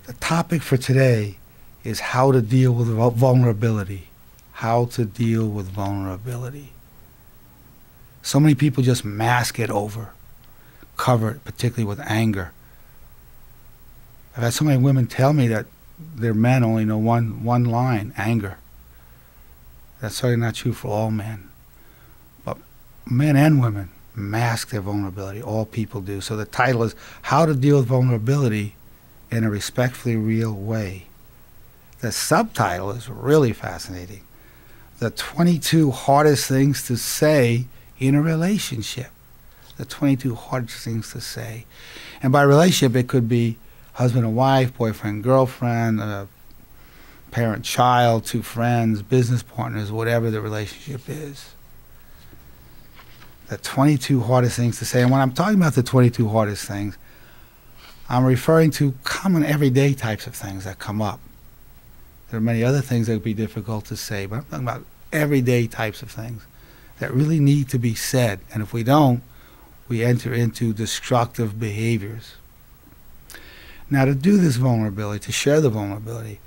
The topic for today is how to deal with vulnerability. How to deal with vulnerability. So many people just mask it over, cover it, particularly with anger. I've had so many women tell me that their men only know one line, anger. That's certainly not true for all men. But men and women mask their vulnerability. All people do. So the title is How to Deal with Vulnerability in a Respectfully Real Way. The subtitle is really fascinating. The 22 hardest things to say in a relationship. The 22 hardest things to say. And by relationship, it could be husband and wife, boyfriend, girlfriend, parent, child, two friends, business partners, whatever the relationship is. The 22 hardest things to say. And when I'm talking about the 22 hardest things, I'm referring to common everyday types of things that come up. There are many other things that would be difficult to say, but I'm talking about everyday types of things that really need to be said. And if we don't, we enter into destructive behaviors. Now, to do this vulnerability, to share the vulnerability,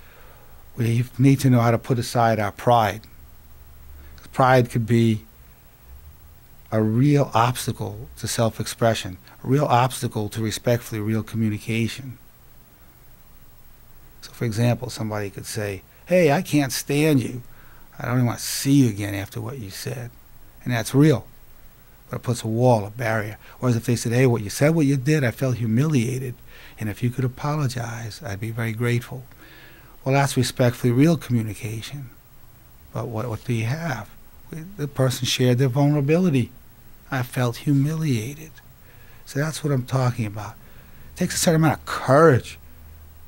we need to know how to put aside our pride. Pride could be a real obstacle to self-expression, a real obstacle to respectfully real communication. So, for example, somebody could say, hey, I can't stand you. I don't even want to see you again after what you said. And that's real. But it puts a wall, a barrier. Whereas if they said, hey, what you said, what you did, I felt humiliated. And if you could apologize, I'd be very grateful. Well, that's respectfully real communication. But what do you have? The person shared their vulnerability. I felt humiliated. So that's what I'm talking about. It takes a certain amount of courage.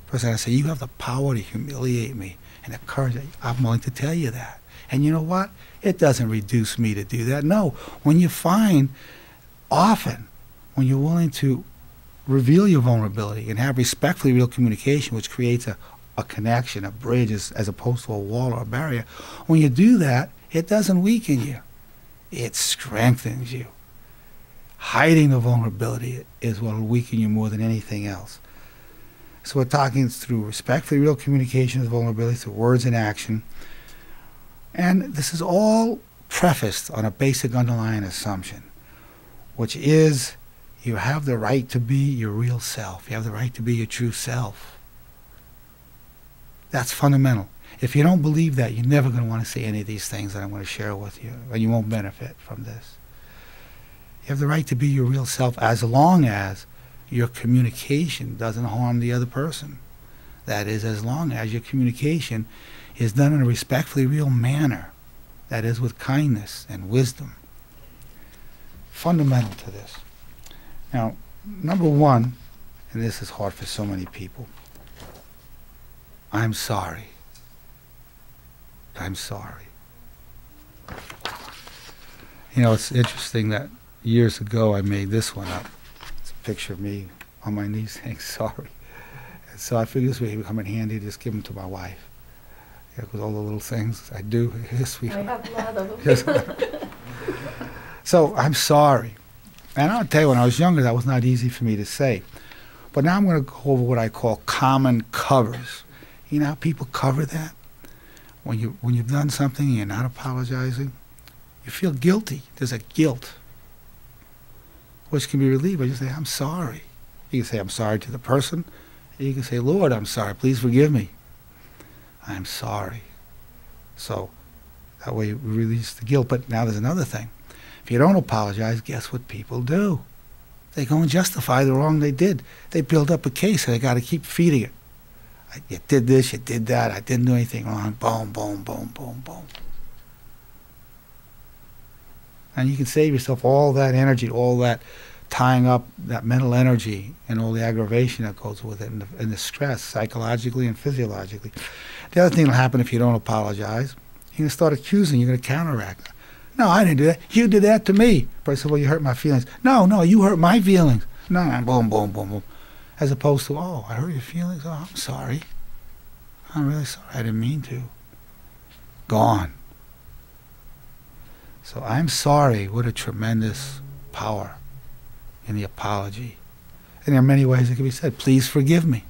First, I say, you have the power to humiliate me. And the courage, I'm willing to tell you that. And you know what? It doesn't reduce me to do that. No. When you find, often, when you're willing to reveal your vulnerability and have respectfully real communication, which creates a connection, a bridge, as opposed to a wall or a barrier, when you do that, it doesn't weaken you. It strengthens you. Hiding the vulnerability is what will weaken you more than anything else. So we're talking through respectfully real communication with vulnerability, through words and action. And this is all prefaced on a basic underlying assumption, which is you have the right to be your real self. You have the right to be your true self. That's fundamental. If you don't believe that, you're never going to want to say any of these things that I'm going to share with you, and you won't benefit from this. You have the right to be your real self as long as your communication doesn't harm the other person. That is, as long as your communication is done in a respectfully real manner, that is, with kindness and wisdom. Fundamental to this. Now, number one, and this is hard for so many people, I'm sorry. I'm sorry. You know, it's interesting that years ago I made this one up. It's a picture of me on my knees saying sorry. And so I figured this would become in handy to just give them to my wife. Yeah, because all the little things I do. Yes, I have a lot of them. So I'm sorry. And I'll tell you, when I was younger, that was not easy for me to say. But now I'm going to go over what I call common covers. You know how people cover that? When you've done something and you're not apologizing, you feel guilty. There's a guilt, which can be relieved by just saying, I'm sorry. You can say, I'm sorry to the person. And you can say, Lord, I'm sorry. Please forgive me. I'm sorry. So that way we release the guilt. But now there's another thing. If you don't apologize, guess what people do? They go and justify the wrong they did. They build up a case and they got to keep feeding it. You did this, you did that, I didn't do anything wrong. Boom, boom, boom, boom, boom. And you can save yourself all that energy, all that tying up, that mental energy, and all the aggravation that goes with it, and the stress, psychologically and physiologically. The other thing that will happen if you don't apologize, you're going to start accusing, you're going to counteract. No, I didn't do that. You did that to me. The person said, well, you hurt my feelings. No, you hurt my feelings. No, boom, boom, boom, boom. As opposed to, oh, I hurt your feelings? Oh, I'm sorry. I'm really sorry. I didn't mean to. Gone. So I'm sorry. What a tremendous power in the apology. And there are many ways it can be said. Please forgive me.